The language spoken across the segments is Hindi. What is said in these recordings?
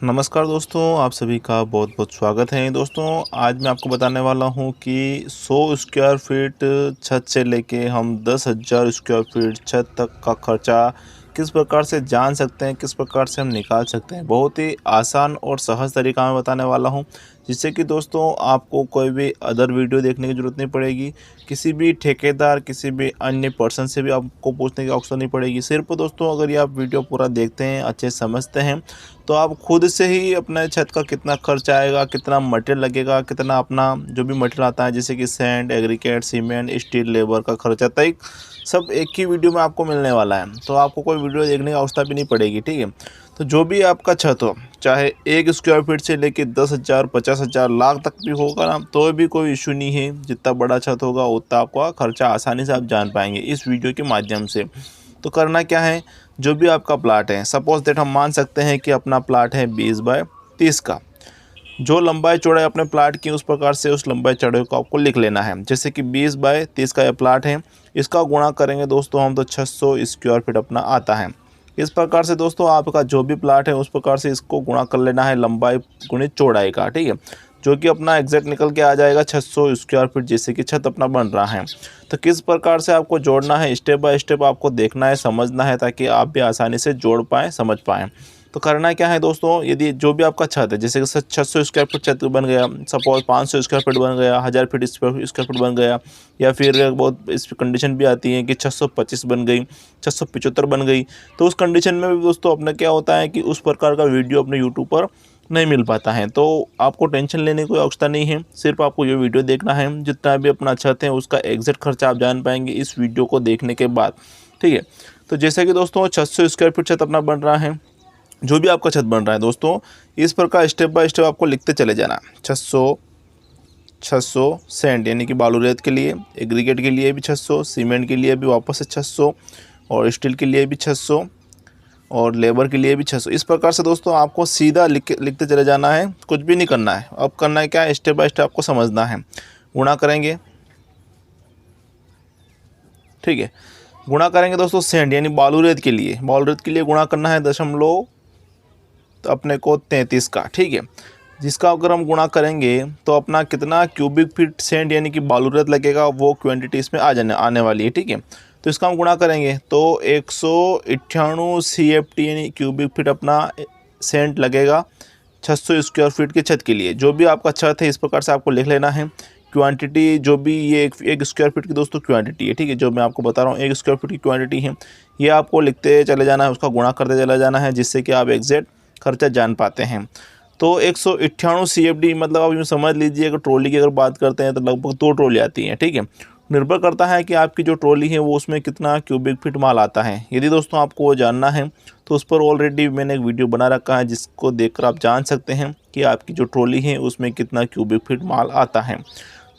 नमस्कार दोस्तों, आप सभी का बहुत बहुत स्वागत है। दोस्तों आज मैं आपको बताने वाला हूं कि 100 स्क्वायर फीट छत से लेके हम 10,000 स्क्वायर फीट छत तक का खर्चा किस प्रकार से जान सकते हैं, किस प्रकार से हम निकाल सकते हैं। बहुत ही आसान और सहज तरीका मैं बताने वाला हूं, जिससे कि दोस्तों आपको कोई भी अदर वीडियो देखने की ज़रूरत नहीं पड़ेगी, किसी भी ठेकेदार, किसी भी अन्य पर्सन से भी आपको पूछने की आवश्यकता नहीं पड़ेगी। सिर्फ दोस्तों अगर ये आप वीडियो पूरा देखते हैं, अच्छे समझते हैं, तो आप खुद से ही अपने छत का कितना खर्च आएगा, कितना मटेरियल लगेगा, कितना अपना जो भी मटेरियल आता है जैसे कि sand, aggregate, cement, steel, labour का खर्चा तक सब एक ही वीडियो में आपको मिलने वाला है। तो आपको कोई वीडियो देखने की आवश्यकता भी नहीं पड़ेगी, ठीक है। तो जो भी आपका छत हो, चाहे 1 स्क्वायर फीट से लेके 10,000, 50,000, लाख तक भी होगा ना, तो भी कोई इशू नहीं है। जितना बड़ा छत होगा उतना आपका खर्चा आसानी से आप जान पाएंगे इस वीडियो के माध्यम से। तो करना क्या है, जो भी आपका प्लाट है, सपोज दैट हम मान सकते हैं कि अपना प्लाट है 20 बाय 30 का। जो लंबाई चौड़ाई अपने प्लाट की उस प्रकार से उस लंबाई चौड़ाई को आपको लिख लेना है। जैसे कि 20 बाय 30 का यह प्लाट है, इसका गुणा करेंगे दोस्तों हम तो 600 स्क्वायर फीट अपना आता है। इस प्रकार से दोस्तों आपका जो भी प्लाट है उस प्रकार से इसको गुणा कर लेना है लंबाई गुणित चौड़ाई का, ठीक है, जो कि अपना एग्जैक्ट निकल के आ जाएगा 600 स्क्वायर फीट जैसे कि छत अपना बन रहा है। तो किस प्रकार से आपको जोड़ना है, स्टेप बाय स्टेप आपको देखना है, समझना है, ताकि आप भी आसानी से जोड़ पाएँ, समझ पाएँ। तो करना क्या है दोस्तों, यदि जो भी आपका छत है जैसे कि 600 स्क्वायर फीट छत बन गया, सपोज 500 स्क्वायर फीट बन गया, 1000 फीट स्क्वायर फीट बन गया, या फिर बहुत इस कंडीशन भी आती है कि 625 बन गई, 675 बन गई। तो उस कंडीशन में भी दोस्तों अपना क्या होता है कि उस प्रकार का वीडियो अपने यूट्यूब पर नहीं मिल पाता है। तो आपको टेंशन लेने की कोई आवश्यकता नहीं है, सिर्फ आपको ये वीडियो देखना है। जितना भी अपना छत है उसका एग्जैक्ट खर्चा आप जान पाएंगे इस वीडियो को देखने के बाद, ठीक है। तो जैसे कि दोस्तों 600 स्क्वायर फीट छत अपना बन रहा है, जो भी आपका छत बन रहा है दोस्तों, इस प्रकार स्टेप बाय स्टेप आपको लिखते चले जाना। 600 600 सेंट यानी कि बालू रेत के लिए, एग्रीगेट के लिए भी 600, सीमेंट के लिए भी वापस से 600, और स्टील के लिए भी 600, और लेबर के लिए भी 600। इस प्रकार से दोस्तों आपको सीधा लिखते चले जाना है, कुछ भी नहीं करना है। अब करना है क्या, स्टेप बाय स्टेप आपको समझना है। गुणा करेंगे, ठीक है, गुणा करेंगे दोस्तों सेंट यानी बालू रेत के लिए, गुणा करना है दशमलव तो अपने को 33 का, ठीक है। जिसका अगर हम गुणा करेंगे तो अपना कितना क्यूबिक फीट सेंट यानी कि बालू रेत लगेगा, वो क्वांटिटी इसमें आने वाली है, ठीक है। तो इसका हम गुणा करेंगे तो 198 CFT यानी क्यूबिक फीट अपना सेंट लगेगा 600 स्क्वायर फीट की छत के लिए। जो भी आपका छत है इस प्रकार से आपको लिख लेना है। क्वांटिटी जो भी ये एक स्क्वायर फीट की दोस्तों क्वांटिटी है, ठीक है, जो मैं आपको बता रहा हूँ 1 स्क्वायर फीट की क्वांटिटी है, ये आपको लिखते चले जाना है, उसका गुणा करते चला जाना है, जिससे कि आप एग्जैक्ट खर्चा जान पाते हैं। तो 198 CFD मतलब आप यूँ समझ लीजिए, अगर ट्रॉली की अगर बात करते हैं तो लगभग 2 ट्रॉली आती हैं, ठीक है। निर्भर करता है कि आपकी जो ट्रॉली है वो उसमें कितना क्यूबिक फीट माल आता है। यदि दोस्तों आपको वो जानना है तो उस पर ऑलरेडी मैंने एक वीडियो बना रखा है, जिसको देखकर आप जान सकते हैं कि आपकी जो ट्रॉली है उसमें कितना क्यूबिक फीट माल आता है।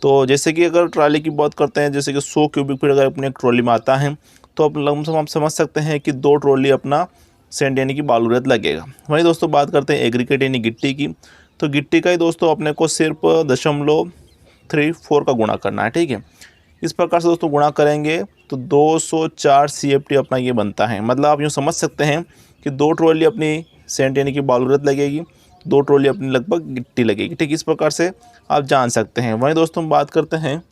तो जैसे कि अगर ट्रॉली की बात करते हैं, जैसे कि 100 क्यूबिक फीट अगर अपने ट्रॉली में आता है, तो अब लमसम आप समझ सकते हैं कि 2 ट्रॉली अपना सेंट यानी कि बालू रेत लगेगा। वहीं दोस्तों बात करते हैं एग्रीगेट यानी गिट्टी की, तो गिट्टी का ही दोस्तों अपने को सिर्फ 0.34 का गुणा करना है, ठीक है। इस प्रकार से दोस्तों गुणा करेंगे तो 204 CFT अपना ये बनता है। मतलब आप यूँ समझ सकते हैं कि 2 ट्रॉली अपनी सेंट यानी कि बालू रेत लगेगी, 2 ट्रॉली अपनी लगभग गिट्टी लगेगी, ठीक। इस प्रकार से आप जान सकते हैं। वहीं दोस्तों बात करते हैं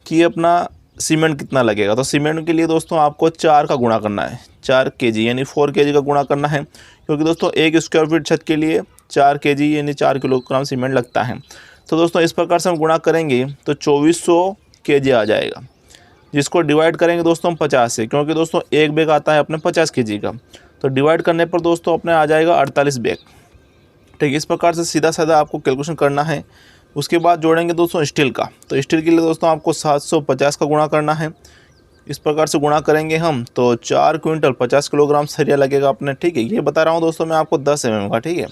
कि अपना सीमेंट कितना लगेगा, तो सीमेंट के लिए दोस्तों आपको 4 का गुणा करना है, 4 kg यानी 4 kg का गुणा करना है, क्योंकि दोस्तों 1 स्क्वायर फीट छत के लिए 4 kg यानी 4 किलोग्राम सीमेंट लगता है। तो दोस्तों इस प्रकार से हम गुणा करेंगे तो 2400 kg आ जाएगा, जिसको डिवाइड करेंगे दोस्तों हम 50 से, क्योंकि दोस्तों एक बैग आता है अपने 50 kg का। तो डिवाइड करने पर दोस्तों अपने आ जाएगा 48 बैग, ठीक। इस प्रकार से सीधा साधा आपको कैलकुलेशन करना है। उसके बाद जोड़ेंगे दोस्तों स्टील का, तो स्टील के लिए दोस्तों आपको 750 का गुणा करना है। इस प्रकार से गुणा करेंगे हम तो 4 क्विंटल 50 किलोग्राम सरिया लगेगा अपने, ठीक है। ये बता रहा हूँ दोस्तों मैं आपको 10 mm का, ठीक है।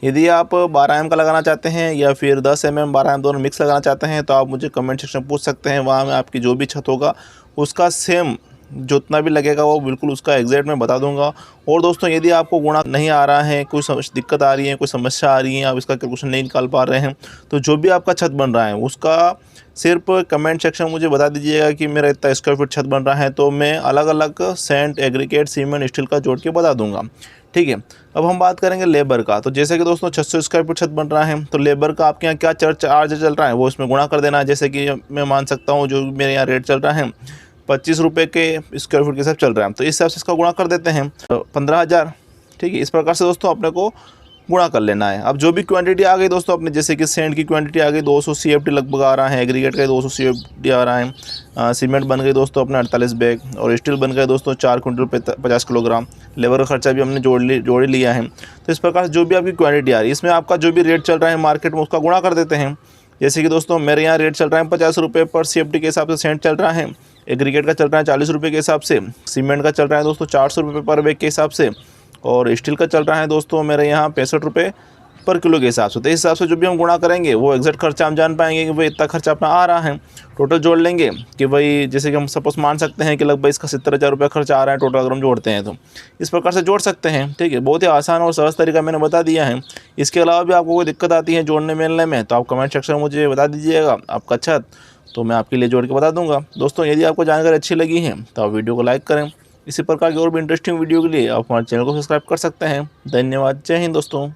यदि आप 12 mm का लगाना चाहते हैं या फिर 10 mm 12 mm दोनों मिक्स लगाना चाहते हैं, तो आप मुझे कमेंट सेक्शन में पूछ सकते हैं। वहाँ मैं आपकी जो भी छत होगा उसका सेम जितना भी लगेगा वो बिल्कुल उसका एग्जैक्ट मैं बता दूंगा। और दोस्तों यदि आपको गुणा नहीं आ रहा है, कोई दिक्कत आ रही है, कोई समस्या आ रही है, आप इसका कैलकुलेशन नहीं निकाल पा रहे हैं, तो जो भी आपका छत बन रहा है उसका सिर्फ कमेंट सेक्शन मुझे बता दीजिएगा कि मेरा इतना स्क्वायर फीट छत बन रहा है, तो मैं अलग अलग सेंट, एग्रीगेट, सीमेंट, स्टील का जोड़ के बता दूंगा, ठीक है। अब हम बात करेंगे लेबर का। तो जैसे कि दोस्तों 600 स्क्वायर फीट छत बन रहा है, तो लेबर का आपके यहाँ क्या चार्ज चल रहा है वो इसमें गुणा कर देना है। जैसे कि मैं मान सकता हूँ जो मेरे यहाँ रेट चल रहा है 25 रुपये के स्क्वायर फीट के हिसाब चल रहा है, तो इस हिसाब से इसका गुणा कर देते हैं 15,000। ठीक है, इस प्रकार से दोस्तों अपने को गुणा कर लेना है। अब जो भी क्वांटिटी आ गई दोस्तों अपने, जैसे कि सेंड की क्वांटिटी आ गई 200 CFT लगभग आ रहा है, एग्रीगेट का 200 CFT आ रहा है, सीमेंट बन गई दोस्तों अपने 48 बैग, और स्टील बन गए दोस्तों 4 क्विंटल 50 किलोग्राम। लेबर का खर्चा भी हमने जोड़ ही लिया है। तो इस प्रकार से जो भी आपकी क्वांटिटी आ रही है इसमें आपका जो भी रेट चल रहा है मार्केट में उसका गुणा कर देते हैं। जैसे कि दोस्तों मेरे यहाँ रेट चल रहा है 50 रुपये पर CFT के हिसाब से सेंट चल रहा है, एग्रीगेट का चल रहा है 40 रुपये के हिसाब से, सीमेंट का चल रहा है दोस्तों 400 रुपये पर बैग के हिसाब से, और स्टील का चल रहा है दोस्तों मेरे यहाँ 65 रुपये पर किलो के हिसाब से। तो इस हिसाब से जो भी हम गुणा करेंगे वो एग्जैक्ट खर्चा हम जान पाएंगे कि भाई इतना खर्चा अपना आ रहा है। टोटल जोड़ लेंगे कि भाई जैसे कि हम सपोज मान सकते हैं कि लगभग इसका 70,000 रुपये खर्चा आ रहा है टोटल, अगर हम जोड़ते हैं तो इस प्रकार से जोड़ सकते हैं। ठीक है, बहुत ही आसान और सहज तरीका मैंने बता दिया है। इसके अलावा भी आपको कोई दिक्कत आती है जोड़ने मिलने में तो आप कमेंट सेक्शन में मुझे बता दीजिएगा आपका छत, तो मैं आपके लिए जोड़ के बता दूंगा। दोस्तों यदि आपको जानकारी अच्छी लगी है तो आप वीडियो को लाइक करें। इसी प्रकार की और भी इंटरेस्टिंग वीडियो के लिए आप हमारे चैनल को सब्सक्राइब कर सकते हैं। धन्यवाद। जय हिंद दोस्तों।